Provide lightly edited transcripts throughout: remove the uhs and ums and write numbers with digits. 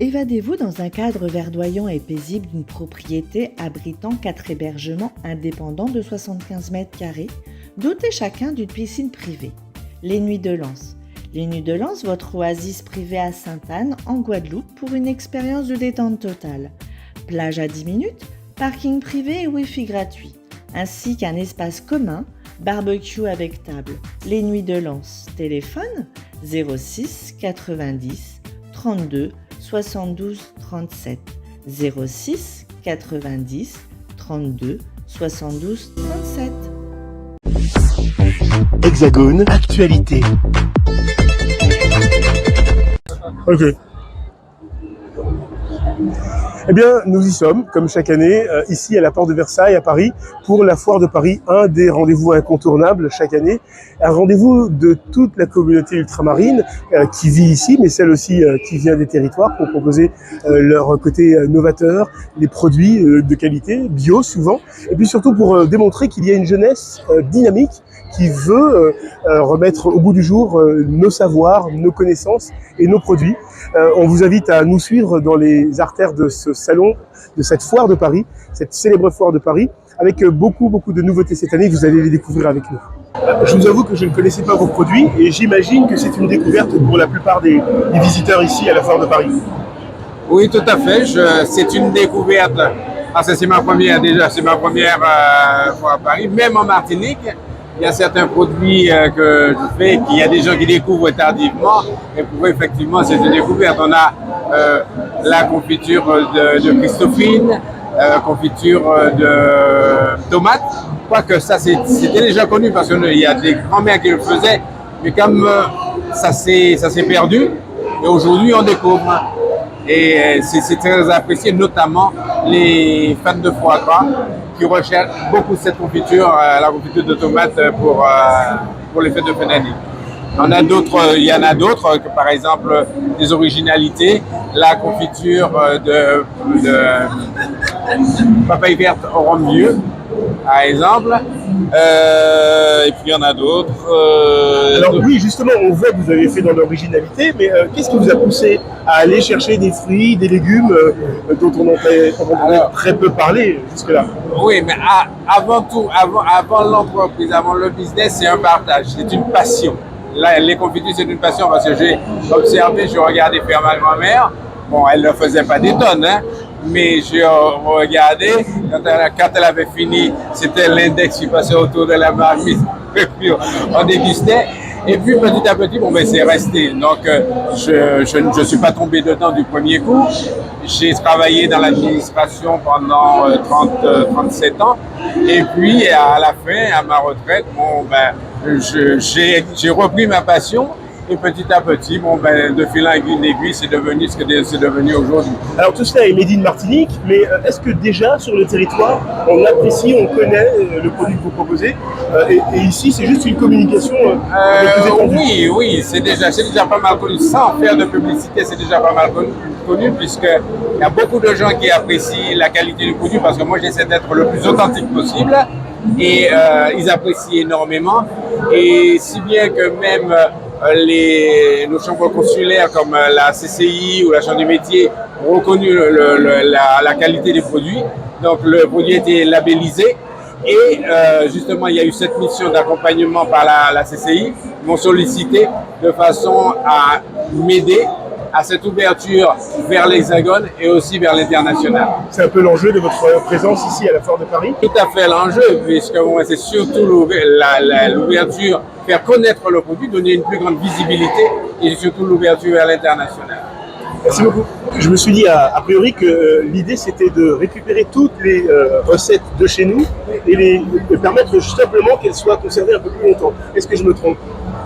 Évadez-vous dans un cadre verdoyant et paisible d'une propriété abritant 4 hébergements indépendants de 75 mètres carrés, dotés chacun d'une piscine privée. Les Nuits de Lens. Les Nuits de Lens, votre oasis privée à Sainte-Anne, en Guadeloupe, pour une expérience de détente totale. Plage à 10 minutes, parking privé et wifi gratuit, ainsi qu'un espace commun, barbecue avec table. Les Nuits de Lens. Téléphone 06 90 32 72 37. 06 90 32 72 37. Hexagone, actualité. Ok. Eh bien, nous y sommes, comme chaque année, ici à la Porte de Versailles, à Paris, pour la Foire de Paris, un des rendez-vous incontournables chaque année. Un rendez-vous de toute la communauté ultramarine qui vit ici, mais celle aussi qui vient des territoires pour proposer leur côté novateur, les produits de qualité, bio souvent, et puis surtout pour démontrer qu'il y a une jeunesse dynamique qui veut remettre au bout du jour nos savoirs, nos connaissances et nos produits. On vous invite à nous suivre dans les artères de ce salon, de cette foire de Paris, cette célèbre foire de Paris, avec beaucoup de nouveautés cette année. Vous allez les découvrir avec nous. Je vous avoue que je ne connaissais pas vos produits et j'imagine que c'est une découverte pour la plupart des visiteurs ici à la foire de Paris. Oui, tout à fait. C'est une découverte. C'est ma première fois à Paris, même en Martinique. Il y a certains produits que je fais, qu'il y a des gens qui découvrent tardivement, et pour eux, effectivement, c'est une découverte. On a la confiture de Christophine, confiture de tomates, quoique ça, c'était déjà connu, parce qu'il y a des grands-mères qui le faisaient, mais comme ça s'est perdu, et aujourd'hui, on découvre. Et c'est très apprécié, notamment les fans de foie gras qui recherchent beaucoup cette confiture, la confiture de tomates pour les fêtes de fin d'année. Il y en a d'autres, par exemple des originalités, la confiture de papaye verte au rhum vieux, par exemple. Et puis il y en a d'autres. Alors oui, justement, on voit que vous avez fait dans l'originalité, mais qu'est-ce qui vous a poussé à aller chercher des fruits, des légumes dont on entend très peu parler jusque-là? Oui, mais avant tout, avant l'entreprise, avant le business, c'est un partage, c'est une passion. Là, les confitures, c'est une passion parce que j'ai observé, j'ai regardé faire ma grand-mère. Bon, elle ne faisait pas des tonnes, hein, mais j'ai regardé, quand elle avait fini, c'était l'index qui passait autour de la marmite, et puis on dégustait. Et puis petit à petit, c'est resté. Donc je ne suis pas tombé dedans du premier coup. J'ai travaillé dans l'administration pendant 37 ans. Et puis à la fin, à ma retraite, j'ai repris ma passion. Et petit à petit, de fil en aiguille, c'est devenu ce que c'est devenu aujourd'hui. Alors tout cela est made in Martinique, mais est-ce que déjà sur le territoire, on apprécie, on connaît le produit que vous proposez et ici, c'est juste une communication Oui, c'est déjà pas mal connu. Sans faire de publicité, c'est déjà pas mal connu puisqu'il y a beaucoup de gens qui apprécient la qualité du produit parce que moi, j'essaie d'être le plus authentique possible et ils apprécient énormément. Et si bien que même nos chambres consulaires comme la CCI ou la Chambre des métiers ont reconnu la qualité des produits. Donc le produit a été labellisé et justement il y a eu cette mission d'accompagnement par la CCI. Ils m'ont sollicité de façon à m'aider à cette ouverture vers l'Hexagone et aussi vers l'international. C'est un peu l'enjeu de votre présence ici à la Foire de Paris? Tout à fait l'enjeu, puisque c'est surtout l'ouverture, faire connaître le produit, donner une plus grande visibilité et surtout l'ouverture vers l'international. Merci beaucoup. Je me suis dit a priori que l'idée c'était de récupérer toutes les recettes de chez nous et de permettre simplement qu'elles soient conservées un peu plus longtemps. Est-ce que je me trompe?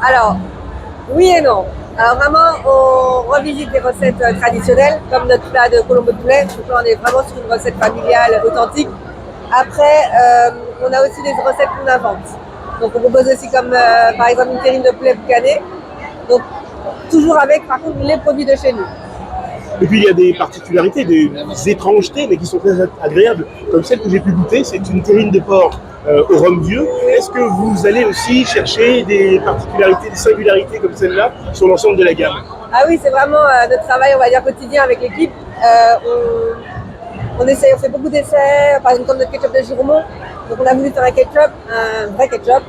Alors, oui et non. Alors vraiment, on revisite les recettes traditionnelles, comme notre plat de colombo de poulet. Donc là, on est vraiment sur une recette familiale, authentique. Après, on a aussi des recettes qu'on invente. Donc on propose aussi comme, par exemple, une terrine de poulet boucané. Donc toujours avec, par contre, les produits de chez nous. Et puis il y a des particularités, des étrangetés, mais qui sont très agréables. Comme celle que j'ai pu goûter, c'est une terrine de porc au rhum vieux. Est-ce que vous allez aussi chercher des particularités, des singularités comme celle-là sur l'ensemble de la gamme? Ah oui, c'est vraiment notre travail, on va dire, quotidien avec l'équipe. On fait beaucoup d'essais, par exemple comme notre ketchup de Giromont. Donc on a voulu faire un vrai ketchup,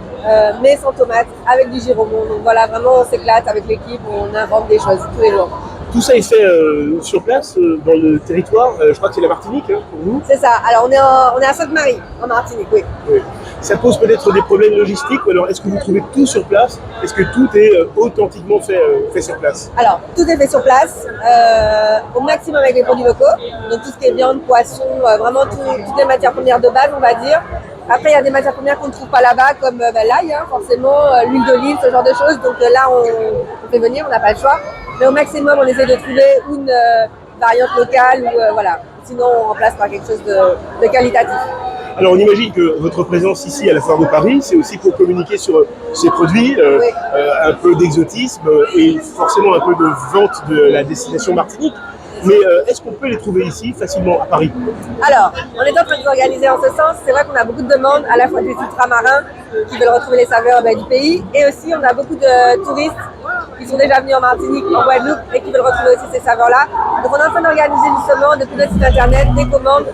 mais sans tomates, avec du Giromont. Donc voilà, vraiment on s'éclate avec l'équipe, on invente des choses tous les jours. Tout ça est fait sur place, dans le territoire. Je crois que c'est la Martinique, hein, pour vous. C'est ça. Alors on est à Sainte-Marie, en Martinique, oui. Oui. Ça pose peut-être des problèmes logistiques. Alors, est-ce que vous trouvez tout sur place? Est-ce que tout est authentiquement fait sur place? Alors, tout est fait sur place, au maximum avec les produits locaux. Donc tout ce qui est viande, poisson, vraiment toutes les matières premières de base, on va dire. Après, il y a des matières premières qu'on ne trouve pas là-bas, comme l'ail, hein, forcément, l'huile d'olive, ce genre de choses. Donc là, on fait venir, on n'a pas le choix. Mais au maximum, on essaie de trouver une variante locale ou voilà. Sinon, on remplace par quelque chose de qualitatif. Alors, on imagine que votre présence ici à la Foire de Paris, c'est aussi pour communiquer sur ces produits, Oui. un peu d'exotisme et forcément un peu de vente de la destination Martinique. Mais est-ce qu'on peut les trouver ici facilement à Paris? Alors, on est en train de s'organiser en ce sens. C'est vrai qu'on a beaucoup de demandes, à la fois des ultramarins qui veulent retrouver les saveurs du pays, et aussi on a beaucoup de touristes qui sont déjà venus en Martinique, en Guadeloupe, et qui veulent retrouver aussi ces saveurs-là. Donc on est en train d'organiser justement depuis notre site internet des commandes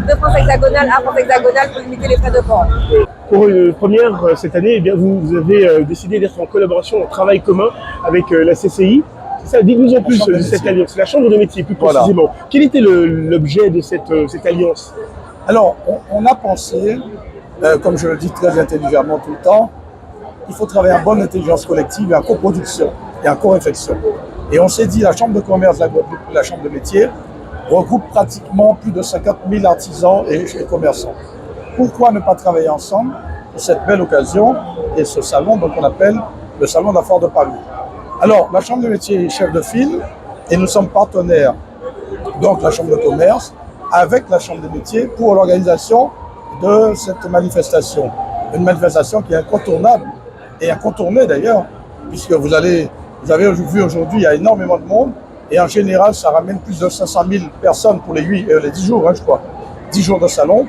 de France hexagonale à France hexagonale pour limiter les frais de port. Pour une première cette année, eh bien, vous avez décidé d'être en collaboration, en travail commun avec la CCI. Ça, dites-nous en plus de cette alliance, la Chambre de métier plus précisément. Voilà. Quel était l'objet de cette alliance? Alors, on a pensé, comme je le dis très intelligemment tout le temps, il faut travailler en bonne intelligence collective et en coproduction et en co-réflexion. Et on s'est dit, la Chambre de commerce de la Guadeloupe, la Chambre de métier, regroupe pratiquement plus de 50 000 artisans et commerçants. Pourquoi ne pas travailler ensemble pour cette belle occasion et ce salon dont on appelle le Salon de la Foire de Paris? Alors, la Chambre de métier est chef de file et nous sommes partenaires, donc la Chambre de commerce, avec la Chambre de métier pour l'organisation de cette manifestation. Une manifestation qui est incontournable et incontournée d'ailleurs, puisque vous avez vu aujourd'hui, il y a énormément de monde et en général, ça ramène plus de 500 000 personnes pour les 10 jours, hein, je crois, 10 jours de salon.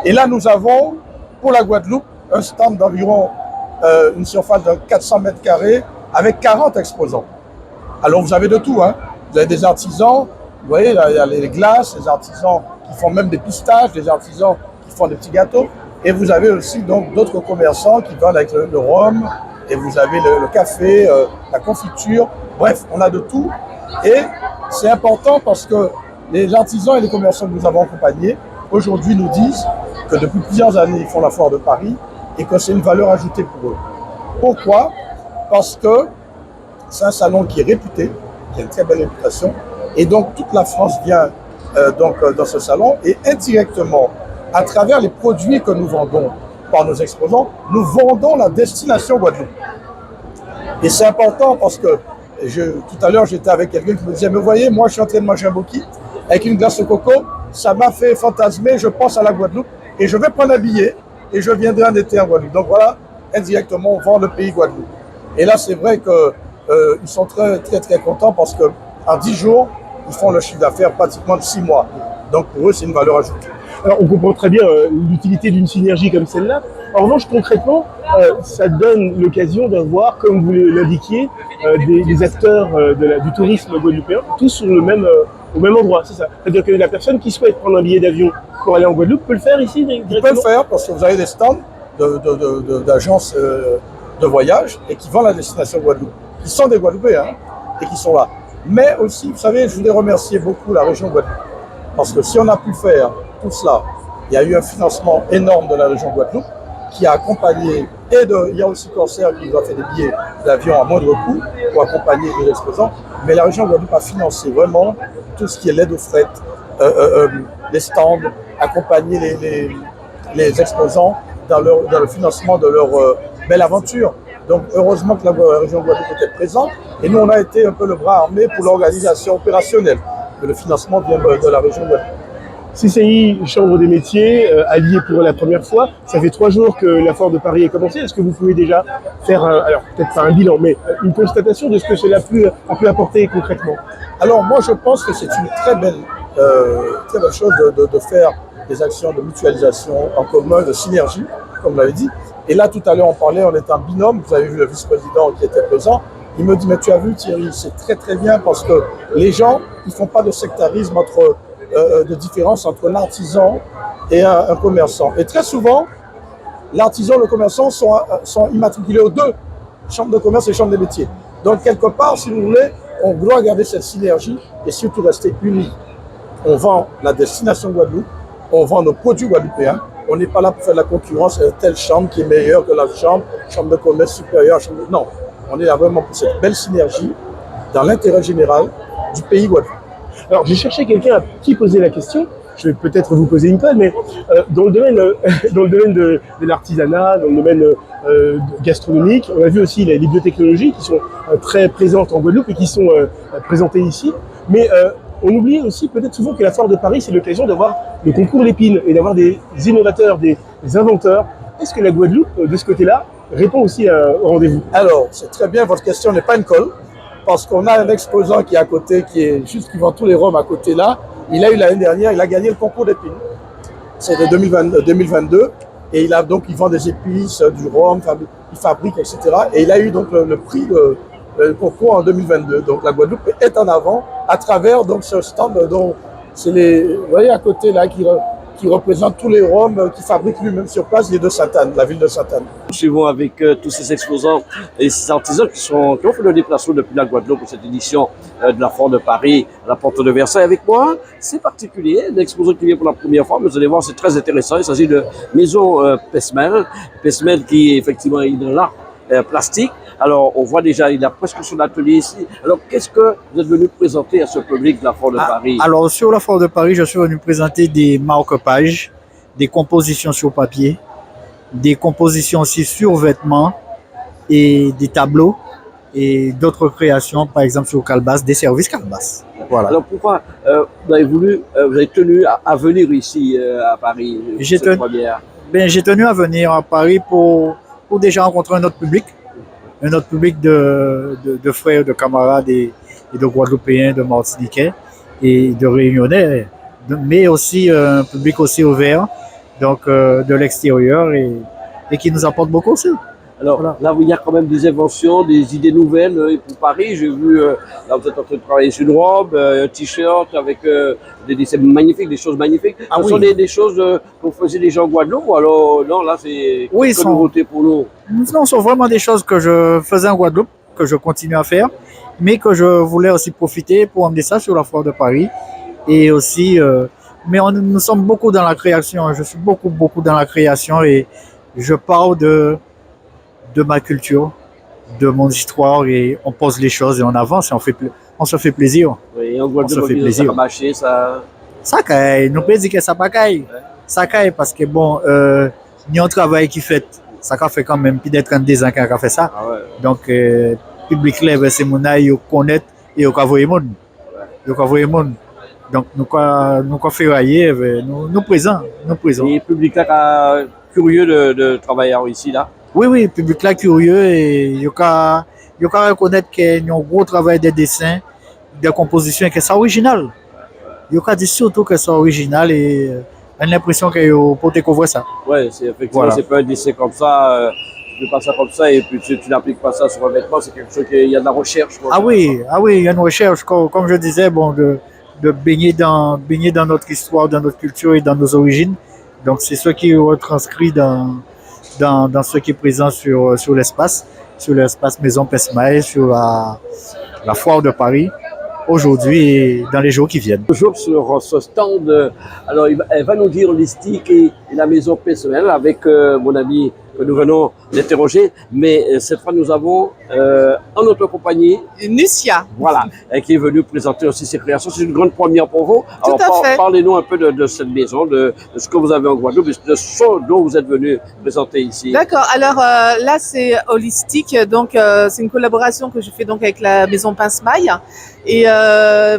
Et là, nous avons, pour la Guadeloupe, un stand d'environ une surface de 400 mètres carrés avec 40 exposants. Alors vous avez de tout, hein. Vous avez des artisans, vous voyez, il y a les glaces, les artisans qui font même des pistaches, des artisans qui font des petits gâteaux, et vous avez aussi donc d'autres commerçants qui vendent avec le rhum, et vous avez le café, la confiture, bref, on a de tout. Et c'est important parce que les artisans et les commerçants que nous avons accompagnés, aujourd'hui nous disent que depuis plusieurs années, ils font la Foire de Paris et que c'est une valeur ajoutée pour eux. Pourquoi? Parce que c'est un salon qui est réputé, qui a une très belle réputation, et donc toute la France vient dans ce salon, et indirectement, à travers les produits que nous vendons par nos exposants, nous vendons la destination Guadeloupe. Et c'est important parce que tout à l'heure, j'étais avec quelqu'un qui me disait, mais vous voyez, moi je suis en train de manger un bokit avec une glace au coco, ça m'a fait fantasmer, je pense à la Guadeloupe, et je vais prendre un billet, et je viendrai en été en Guadeloupe. Donc voilà, indirectement, on vend le pays Guadeloupe. Et là, c'est vrai qu'ils sont très, très, très contents parce qu'en 10 jours, ils font le chiffre d'affaires pratiquement de 6 mois. Donc pour eux, c'est une valeur ajoutée. Alors, on comprend très bien l'utilité d'une synergie comme celle-là. En revanche, concrètement, ça donne l'occasion d'avoir, comme vous l'indiquiez, des acteurs du tourisme guadeloupéen, tous au même endroit, c'est ça. C'est-à-dire que la personne qui souhaite prendre un billet d'avion pour aller en Guadeloupe peut le faire ici directement? Ils peuvent le faire parce que vous avez des stands d'agences de voyage et qui vendent la destination Guadeloupe, qui sont des Guadeloupéens et qui sont là. Mais aussi, vous savez, je voulais remercier beaucoup la région Guadeloupe parce que si on a pu faire tout cela, il y a eu un financement énorme de la région Guadeloupe qui a accompagné, il y a aussi Corsair qui nous a fait des billets d'avion à moindre coût pour accompagner les exposants, mais la région Guadeloupe a financé vraiment tout ce qui est l'aide aux fret, les stands, accompagner les exposants dans le financement de leur belle aventure. Donc heureusement que la région Guadeloupe était présente et nous on a été un peu le bras armé pour l'organisation opérationnelle. Mais le financement vient de la région Guadeloupe. CCI, Chambre des métiers, alliés pour la première fois. Ça fait 3 jours que la Foire de Paris est commencée. Est-ce que vous pouvez déjà faire, alors peut-être pas un bilan, mais une constatation de ce que cela a pu apporter concrètement? Alors moi je pense que c'est une très belle chose de faire des actions de mutualisation en commun, de synergie, comme vous l'avez dit. Et là tout à l'heure on parlait, on était en binôme, vous avez vu le vice-président qui était présent. Il me dit, mais tu as vu Thierry, c'est très très bien parce que les gens, ils font pas de sectarisme de différence entre l'artisan et un commerçant. Et très souvent, l'artisan et le commerçant sont immatriculés aux deux, chambre de commerce et chambre des métiers. Donc quelque part, si vous voulez, on doit garder cette synergie et surtout rester unis. On vend la destination Guadeloupe, on vend nos produits guadeloupéens. On n'est pas là pour faire de la concurrence à telle chambre qui est meilleure que la chambre de commerce supérieure. Non, on est là vraiment pour cette belle synergie dans l'intérêt général du pays Guadeloupe. Alors, j'ai cherché quelqu'un à qui poser la question. Je vais peut-être vous poser une colle, mais dans le domaine, de l'artisanat, dans le domaine gastronomique, on a vu aussi les biotechnologies qui sont très présentes en Guadeloupe et qui sont présentées ici. Mais on oublie aussi peut-être souvent que la Foire de Paris, c'est l'occasion d'avoir le concours Lépine et d'avoir des innovateurs, des inventeurs. Est-ce que la Guadeloupe, de ce côté-là, répond aussi au rendez-vous? Alors, c'est très bien, votre question n'est pas une colle, parce qu'on a un exposant qui est à côté, qui vend tous les rhums à côté là. Il a eu l'année dernière, il a gagné le concours d'épines. C'est de 2022. Et il vend des épices, du rhum, il fabrique, etc. Et il a eu donc le prix de concours en 2022. Donc la Guadeloupe est en avant à travers donc ce stand dont c'est vous voyez à côté là qui représente tous les rhums qu'il fabrique lui-même sur place, il est de Sainte-Anne, la ville de Sainte-Anne. Nous suivons avec tous ces exposants et ces artisans qui ont fait le déplacement depuis la Guadeloupe pour cette édition de la Foire de Paris à la porte de Versailles avec moi. C'est particulier, l'exposant qui vient pour la première fois, mais vous allez voir, c'est très intéressant. Il s'agit de Maison Pesmel. Pesmel qui effectivement est de l'art plastique. Alors, on voit déjà, il a presque son atelier ici. Alors, qu'est-ce que vous êtes venu présenter à ce public de la Foire de Paris? Alors, sur la Foire de Paris, je suis venu présenter des marque-pages, des compositions sur papier, des compositions aussi sur vêtements et des tableaux et d'autres créations, par exemple sur Calbas, des services Calbas. Voilà. Alors, pourquoi vous avez tenu à venir ici à Paris? J'ai tenu à venir à Paris pour déjà rencontrer un autre public de frères, de camarades et de Guadeloupéens, de Martiniquais et de Réunionnais, mais aussi un public aussi ouvert, donc de l'extérieur et qui nous apporte beaucoup aussi. Alors voilà. Là, il y a quand même des inventions, des idées nouvelles pour Paris. J'ai vu, là, vous êtes en train de travailler sur une robe, un t-shirt avec des dessins magnifiques, des choses magnifiques. Ce sont des choses qu'on faisait déjà en Guadeloupe ou alors, non, là, c'est une nouveauté pour nous? Non, ce sont vraiment des choses que je faisais en Guadeloupe, que je continue à faire, mais que je voulais aussi profiter pour emmener ça sur la Foire de Paris. Et aussi, mais nous sommes beaucoup dans la création. Je suis beaucoup dans la création et je parle de ma culture, de mon histoire et on pose les choses et on avance et on se fait plaisir. Oui, en Guadeloupe, on se fait plaisir. Ça a marché, ça... Ça caille, nous plaisir que ça pas caille. Ça caille parce que bon, il y a un travail qui fait, ça a fait quand même plus de 32 ans qu'on a fait ça. Ah ouais. Donc, public lève ces mouna, ils connaissent et ils voient le monde. Ils voient le monde. Donc, nous ferrailler, nous présents. Et le public là, curieux de travailler ici, là? Oui, le public là curieux et il y a reconnaître qu'il y a un gros travail de dessin, de composition et que c'est original. Il y a dit surtout que c'est original et on a l'impression que pour découvrir ça. Oui, c'est effectivement, voilà. C'est pas un dessin comme ça, tu fais pas ça comme ça et puis tu n'appliques pas ça sur un vêtement, c'est quelque chose qu'il y a de la recherche. Ah oui, il y a une recherche, comme je disais, bon, de baigner dans notre histoire, dans notre culture et dans nos origines. Donc c'est ce qui est retranscrit dans ce qui est présent sur l'espace Maison Pesmel, sur la Foire de Paris, aujourd'hui et dans les jours qui viennent. Toujours sur ce stand, alors elle va nous dire l'histique et la Maison Pesmel avec mon ami que nous venons d'interroger, mais cette fois nous avons en notre compagnie Nucia. Voilà, qui est venue présenter aussi ses créations. C'est une grande première pour vous. Alors parlez-nous un peu de cette maison, de ce que vous avez en Guadeloupe, de ce dont vous êtes venu présenter ici. D'accord, alors là c'est holistique, donc c'est une collaboration que je fais donc avec la Maison Pince-Maille. Et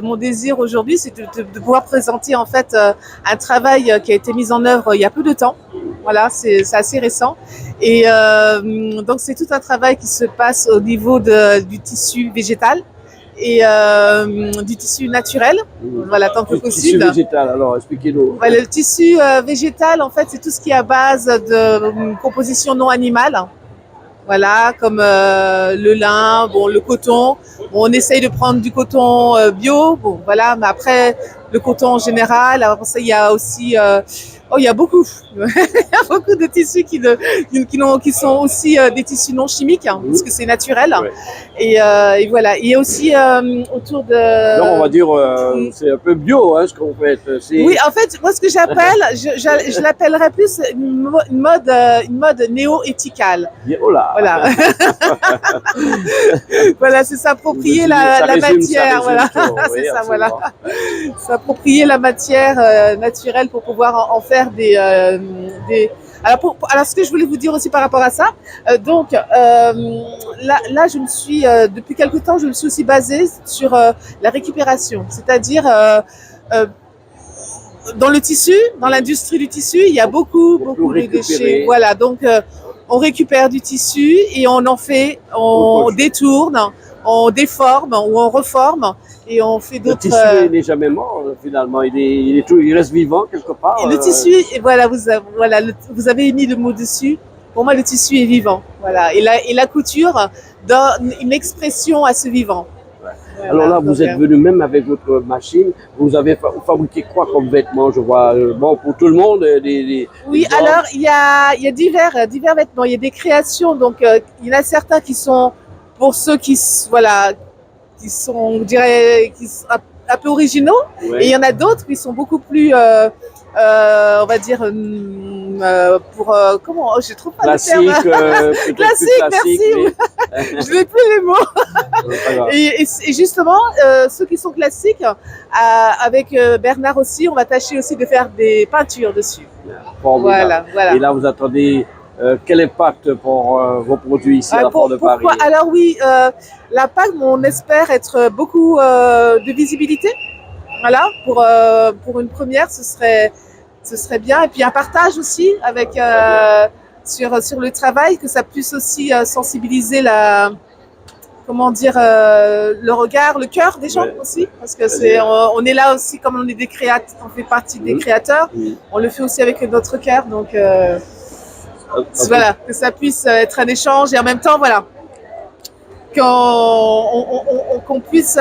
mon désir aujourd'hui, c'est de pouvoir présenter en fait un travail qui a été mis en œuvre il y a peu de temps. Voilà, c'est assez récent. Et donc c'est tout un travail qui se passe au niveau du tissu végétal et du tissu naturel, voilà, tant que possible. Le tissu végétal, alors expliquez-nous. Voilà, le tissu végétal, en fait, c'est tout ce qui est à base de composition non animale. Voilà, comme le lin, bon, le coton. Bon, on essaye de prendre du coton bio, bon, voilà, mais après, le coton en général. Après ça, il y a aussi, il y a beaucoup, il y a beaucoup de tissus qui sont aussi des tissus non chimiques, hein, parce que c'est naturel. Ouais. Et voilà. Il y a aussi autour de. Non, on va dire, c'est un peu bio, hein, ce qu'on fait. Oui, en fait, moi, ce que j'appelle, je l'appellerais plus une mode néo-éthicale. Oh là. Voilà. Voilà, c'est s'approprier la matière. Voilà, c'est ça, voilà. S'approprier la matière naturelle pour pouvoir en faire des. Alors, ce que je voulais vous dire aussi par rapport à ça, là, je me suis, depuis quelque temps, je me suis aussi basée sur la récupération, c'est-à-dire dans le tissu, dans l'industrie du tissu, il y a beaucoup de déchets. Voilà, donc on récupère du tissu et on détourne, on déforme ou on reforme et on fait d'autres. Le tissu il n'est jamais mort finalement, il reste vivant quelque part. Et le tissu, et voilà, vous avez mis le mot dessus. Pour moi, le tissu est vivant, voilà, et la couture donne une expression à ce vivant. Voilà, alors là, vous êtes venu même avec votre machine. Vous avez fabriqué quoi comme vêtements? Je vois, bon, pour tout le monde. Oui, alors il y a divers vêtements. Il y a des créations. Donc, il y en a certains qui sont pour ceux qui sont, on dirait, qui sont un peu originaux. Ouais. Et il y en a d'autres qui sont beaucoup plus, on va dire, comment, j'ai trop pas classique, de terme. Classique, merci. Mais... je n'ai plus les mots. Et justement, ceux qui sont classiques, avec Bernard aussi, on va tâcher aussi de faire des peintures dessus. Voilà. Et là, vous attendez quel impact pour vos produits ici à la Foire de Paris? Alors oui, l'impact, on espère être beaucoup de visibilité. Voilà, pour une première, ce serait bien. Et puis un partage aussi avec sur le travail, que ça puisse aussi sensibiliser le regard, le cœur des gens aussi, parce que on est là aussi, comme on est des créateurs, on fait partie des créateurs, on le fait aussi avec notre cœur, donc voilà, que ça puisse être un échange et en même temps, voilà, qu'on puisse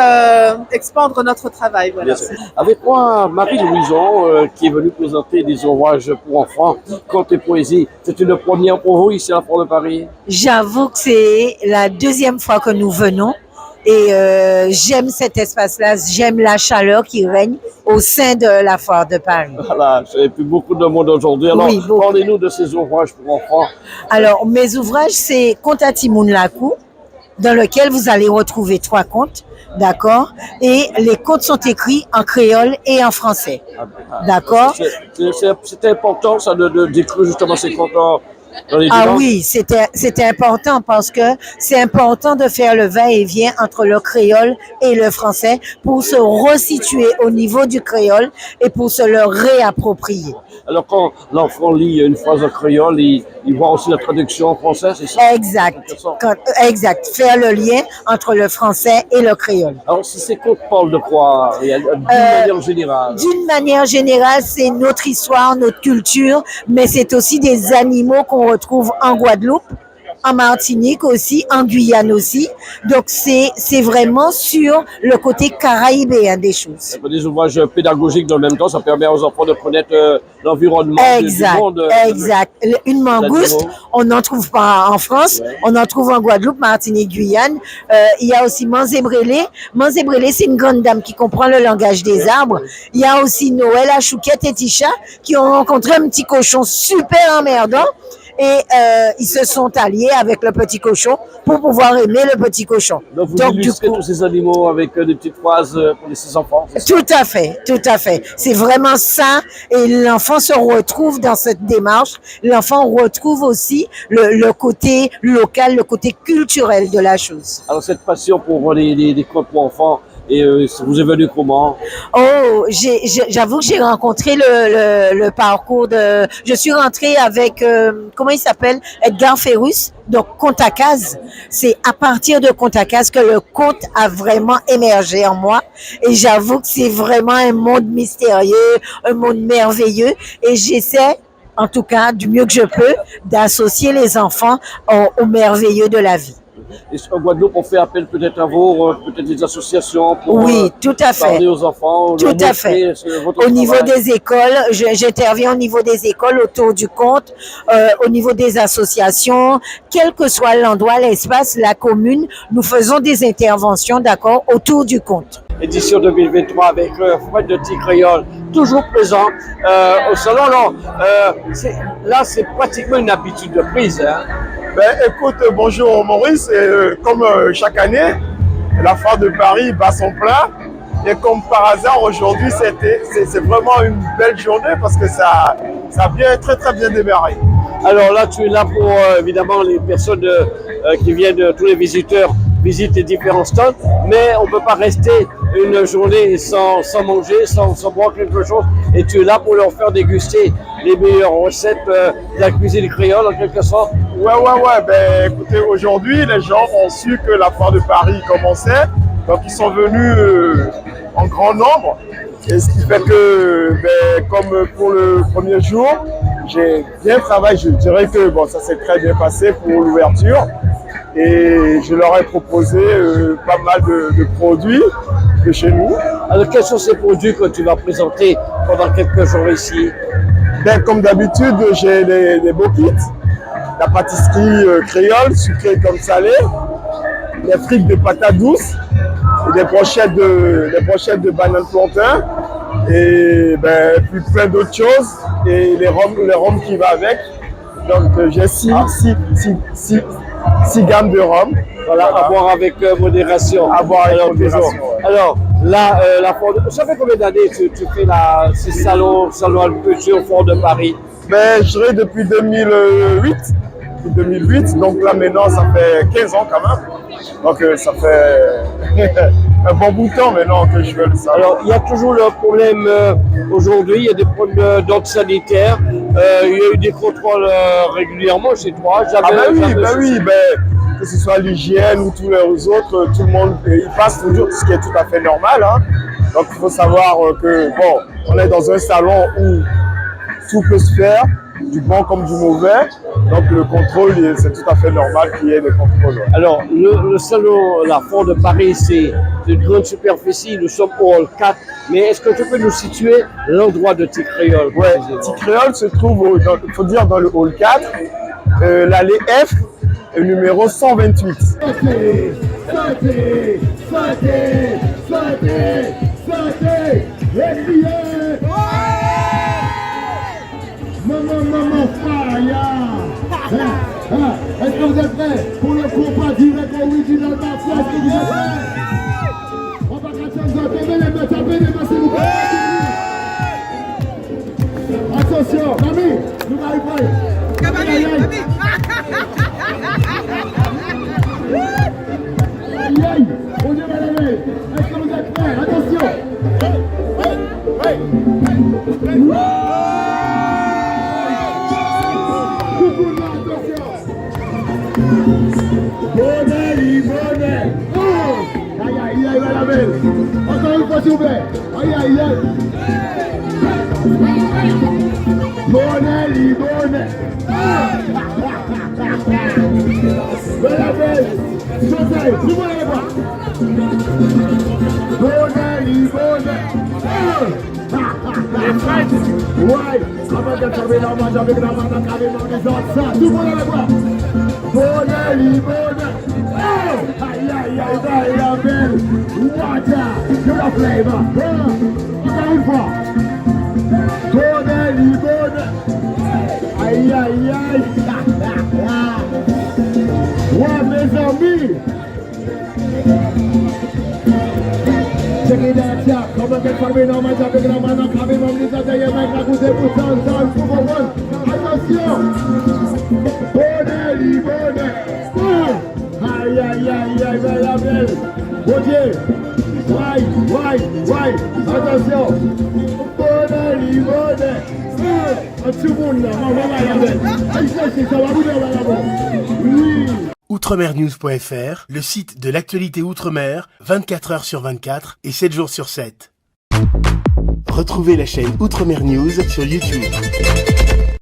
expandre notre travail. Voilà. Avec moi, Marie-Louison, qui est venue présenter des ouvrages pour enfants, contes et poésie. C'est une première pour vous ici à la Foire de Paris? J'avoue que c'est la deuxième fois que nous venons et j'aime cet espace-là, j'aime la chaleur qui règne au sein de la Foire de Paris. Voilà, et puis beaucoup de monde aujourd'hui. Alors, oui, parlez-nous de ces ouvrages pour enfants. Alors, mes ouvrages, c'est Conte à Timoun Lakou, dans lequel vous allez retrouver 3 contes, d'accord? Et les contes sont écrits en créole et en français, d'accord? C'est important, ça, d'écrire justement ces contes dans les Ah oui, c'était important parce que c'est important de faire le va-et-vient entre le créole et le français pour se resituer au niveau du créole et pour se le réapproprier. Alors quand l'enfant lit une phrase en créole, il voit aussi la traduction en français, c'est ça? Exact. Faire le lien entre le français et le créole. Alors si ces contes parlent de quoi, d'une manière générale? D'une manière générale, c'est notre histoire, notre culture, mais c'est aussi des animaux qu'on retrouve en Guadeloupe, en Martinique aussi, en Guyane aussi. Donc, c'est vraiment sur le côté caraïbéen des choses. Des ouvrages pédagogiques dans le même temps, ça permet aux enfants de connaître l'environnement du monde. Exact. Une mangouste, on n'en trouve pas en France, on en trouve en Guadeloupe, Martinique, Guyane. Il y a aussi Manzébrélé. Manzébrélé, c'est une grande dame qui comprend le langage des arbres. Il y a aussi Noël, Chouquette et Tisha qui ont rencontré un petit cochon super emmerdant. Et ils se sont alliés avec le petit cochon pour pouvoir aimer le petit cochon. Donc vous illustrez tous ces animaux avec des petites phrases pour les enfants? Tout à fait. C'est vraiment ça. Et l'enfant se retrouve dans cette démarche. L'enfant retrouve aussi le côté local, le côté culturel de la chose. Alors cette passion pour les contes pour enfants, et vous est venu comment? Oh, j'avoue que j'ai rencontré le parcours de... Je suis rentrée avec, comment il s'appelle? Edgar Ferrus, donc Conte à Case. C'est à partir de Conte à Case que le conte a vraiment émergé en moi. Et j'avoue que c'est vraiment un monde mystérieux, un monde merveilleux. Et j'essaie en tout cas, du mieux que je peux, d'associer les enfants au merveilleux de la vie. Et en Guadeloupe, on fait appel peut-être à vous, peut-être des associations pour Oui, tout à fait. parler aux enfants. Tout à fait. Au niveau des écoles, j'interviens au niveau des écoles autour du compte, au niveau des associations, quel que soit l'endroit, l'espace, la commune, nous faisons des interventions, d'accord, autour du compte. Édition 2023 avec Fred de Tic Créole, toujours présent au salon. Alors, là, c'est pratiquement une habitude de prise. Hein. Ben, écoute, bonjour Maurice, comme chaque année, la foire de Paris bat son plein. Et comme par hasard, aujourd'hui, c'est vraiment une belle journée parce que ça a bien, très très bien démarré. Alors là, tu es là pour évidemment les personnes qui viennent, tous les visiteurs visitent les différents stands, mais on ne peut pas rester une journée sans manger, sans boire quelque chose. Et tu es là pour leur faire déguster les meilleures recettes de la cuisine créole en quelque sorte. Ouais. Ben, écoutez, aujourd'hui, les gens ont su que la foire de Paris commençait, donc ils sont venus en grand nombre. Et ce qui fait que, ben, comme pour le premier jour, j'ai bien travaillé. Je dirais que bon, ça s'est très bien passé pour l'ouverture. Et je leur ai proposé pas mal de produits de chez nous. Alors, quels sont ces produits que tu vas présenter pendant quelques jours ici? Ben, comme d'habitude, j'ai des beaux kits, la pâtisserie créole, sucrée comme salée, des frites de patates douces, et des brochettes de bananes plantain, et ben, puis plein d'autres choses, et les rhums qui va avec. Donc j'ai six gammes de rhum. Voilà, à boire avec modération. À boire avec modération. Ouais. Alors, là, ça fait combien d'années tu fais ces salons agriculture au Fort de Paris? Ben, je dirais depuis 2008. Donc là, maintenant, ça fait 15 ans quand même. Donc ça fait un bon bout de temps maintenant que je fais le salon. Alors, il y a toujours le problème aujourd'hui, il y a des problèmes d'ordre sanitaire. Il y a eu des contrôles régulièrement chez toi. Que ce soit l'hygiène ou tous les autres, tout le monde il passe toujours, ce qui est tout à fait normal. Hein. Donc il faut savoir que bon, on est dans un salon où tout peut se faire, du bon comme du mauvais. Donc le contrôle, c'est tout à fait normal qu'il y ait des contrôles. Ouais. Alors le salon, la foire de Paris, c'est une grande superficie. Nous sommes au hall 4. Mais est-ce que tu peux nous situer l'endroit de Tic Créole? Oui, Tic Créole se trouve, il faut dire, dans le hall 4, l'allée F, numéro 128. Maman, fire! Est-ce que vous êtes prêts pour le combat direct original Mafia? Est-ce que vous êtes prêts? On va taper les mains, s'il vous plaît. Attention, Mami, nous arrivons. Aïe, on y va lever. Est-ce que vous êtes prêts? Attention. Bonnet. Aïe, va la belle. Encore une fois, s'il vous plaît. Aïe. Bonnet. Va la belle. Chantez, tout le monde les bras. Bonnet. Ouais, avant de tomber dans ma jambe, carrément les autres, ça, tout le monde les bras. Bonnet. Aïe, va la belle. Water, de la flavor. Encore une fois. Bonnet. Aïe. Ouais, mes amis. Check it out, yeah. Come on, get me now, my job, big now, man, I'm coming on this other, yeah, man, I could say, put down, for one. Attention. Bonnet. Aïe, belle, belle. Bon Dieu. Ouais. Attention. Bonnet. Tout le monde là, la belle. Aïe, ça va vous dire là-bas. Oui. Outremernews.fr, le site de l'actualité Outre-mer, 24 heures sur 24 et 7 jours sur 7. Retrouvez la chaîne Outremer News sur YouTube.